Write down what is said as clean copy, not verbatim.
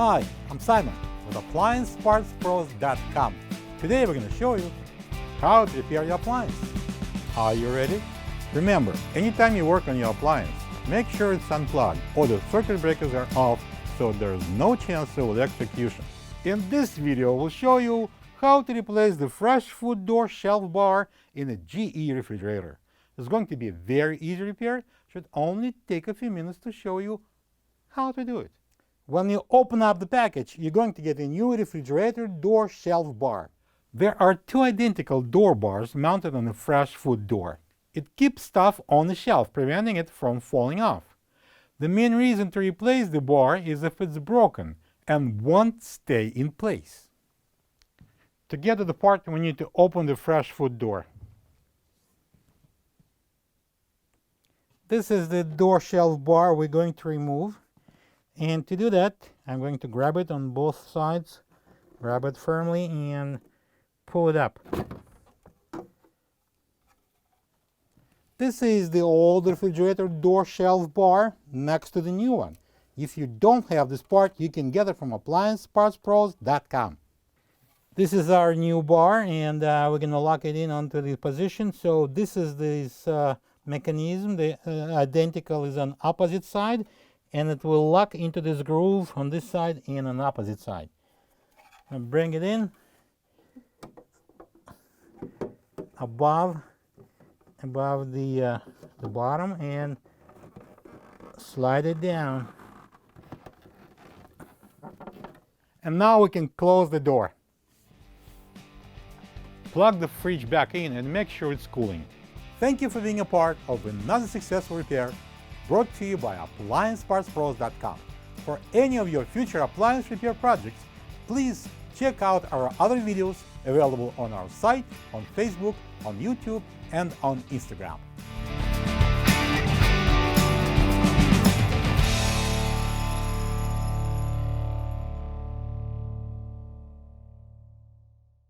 Hi, I'm Simon with AppliancePartsPros.com. Today we're going to show you how to repair your appliance. Are you ready? Remember, anytime you work on your appliance, make sure it's unplugged or the circuit breakers are off so there's no chance of electrocution. In this video, we'll show you how to replace the fresh food door shelf bar in a GE refrigerator. It's going to be a very easy repair. Should only take a few minutes to show you how to do it. When you open up the package, you're going to get a new refrigerator door shelf bar. There are two identical door bars mounted on a fresh food door. It keeps stuff on the shelf, preventing it from falling off. The main reason to replace the bar is if it's broken and won't stay in place. To get to the part, we need to open the fresh food door. This is the door shelf bar we're going to remove. And to do that, I'm going to grab it on both sides, grab it firmly and pull it up. This is the old refrigerator door shelf bar next to the new one. If you don't have this part, you can get it from AppliancePartsPros.com. This is our new bar, and we're going to lock it in onto the position. So this is this mechanism. The identical is on opposite side, and it will lock into this groove on this side and on the opposite side. And bring it in above the bottom and slide it down. And now we can close the door. Plug the fridge back in and make sure it's cooling. Thank you for being a part of another successful repair brought to you by AppliancePartsPros.com. For any of your future appliance repair projects, please check out our other videos available on our site, on Facebook, on YouTube, and on Instagram.